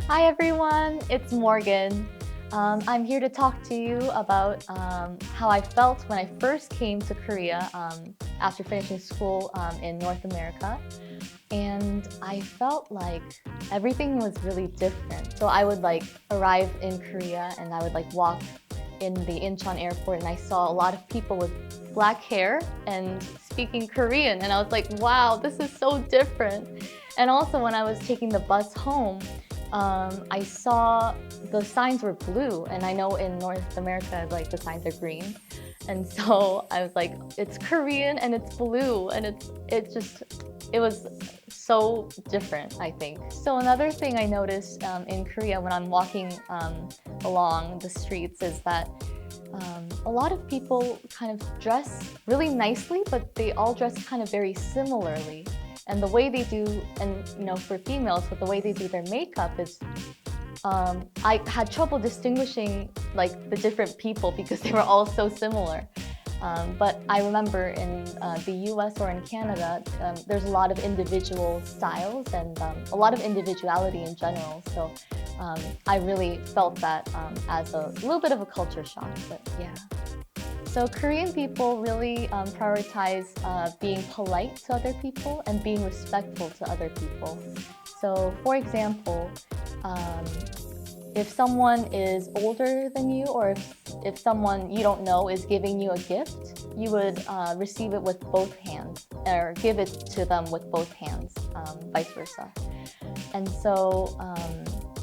Hi everyone, it's Morgan. I'm here to talk to you about how I felt when I first came to Korea after finishing school in North America. And I felt like everything was really different. So I would arrive in Korea and I would walk in the Incheon airport and I saw a lot of people with black hair and speaking Korean. And I was like, wow, this is so different. And also when I was taking the bus home, I saw the signs were blue, and I know in North America, the signs are green. And so I was like, it's Korean and it's blue, and it was so different, I think. So another thing I noticed in Korea when I'm walking along the streets is that a lot of people kind of dress really nicely, but they all dress kind of very similarly. And the way they do, and for females, but the way they do their makeup is, I had trouble distinguishing the different people because they were all so similar. But I remember in the US or in Canada, there's a lot of individual styles and a lot of individuality in general. So I really felt that as a little bit of a culture shock, but yeah. So Korean people really prioritize being polite to other people and being respectful to other people. So for example, if someone is older than you or if someone you don't know is giving you a gift, you would receive it with both hands or give it to them with both hands, vice versa. And so,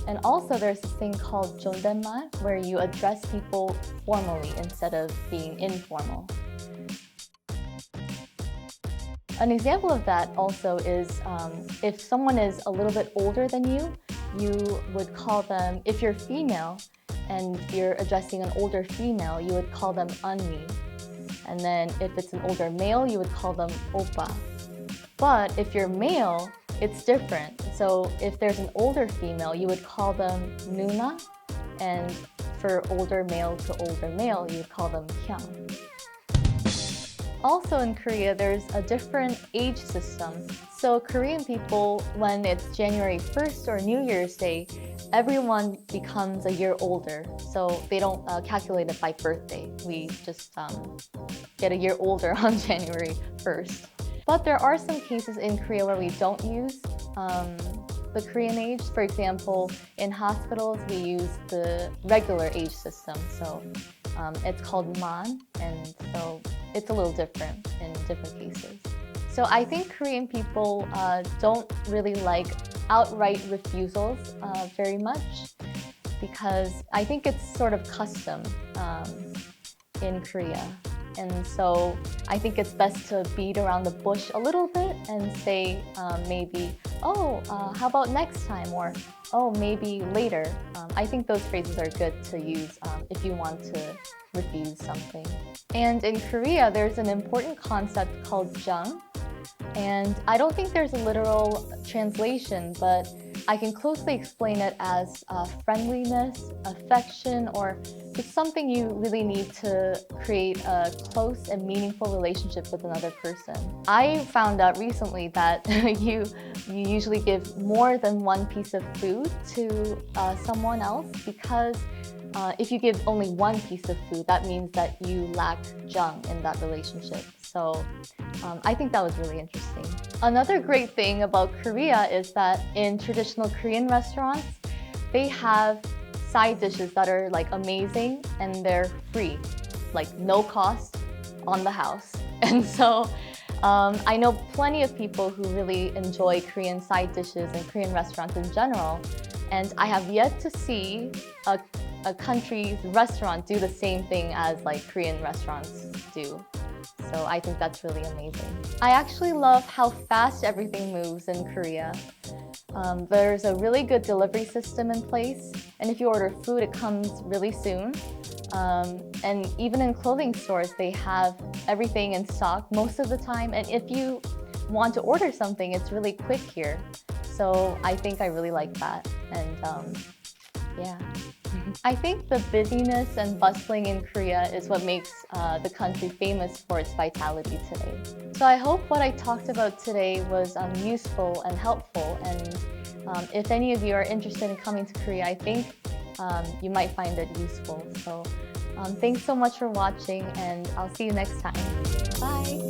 and also there's this thing called 존댓말 where you address people formally instead of being informal. An example of that also is if someone is a little bit older than you would call them, if you're female and you're addressing an older female, you would call them 언니. And then if it's an older male, you would call them 오빠. But if you're male, it's different. So if there's an older female, you would call them 누나. And for older male to older male, you would call them 형. Also in Korea, there's a different age system. So Korean people, when it's January 1st or New Year's Day, everyone becomes a year older. So they don't calculate it by birthday. We just get a year older on January 1st. But there are some cases in Korea where we don't use the Korean age. For example, in hospitals, we use the regular age system. So it's called man, and so it's a little different in different cases. So I think Korean people don't really like outright refusals very much because I think it's sort of custom in Korea. And so I think it's best to beat around the bush a little bit and say maybe, oh, how about next time? Or, oh, maybe later. I think those phrases are good to use if you want to refuse something. And in Korea, there's an important concept called jung. And I don't think there's a literal translation, but I can closely explain it as friendliness, affection, or it's something you really need to create a close and meaningful relationship with another person. I found out recently that you usually give more than one piece of food to someone else because if you give only one piece of food, that means that you lack jung in that relationship. So I think that was really interesting. Another great thing about Korea is that in traditional Korean restaurants, they have side dishes that are amazing and they're free, no cost on the house. And so I know plenty of people who really enjoy Korean side dishes and Korean restaurants in general. And I have yet to see a country's restaurant do the same thing as Korean restaurants do. So I think that's really amazing. I actually love how fast everything moves in Korea. There's a really good delivery system in place, and if you order food, it comes really soon. And even in clothing stores, they have everything in stock most of the time. And if you want to order something, it's really quick here. So I think I really like that. And yeah. I think the busyness and bustling in Korea is what makes the country famous for its vitality today. So I hope what I talked about today was useful and helpful, and if any of you are interested in coming to Korea, I think you might find it useful. So thanks so much for watching, and I'll see you next time. Bye!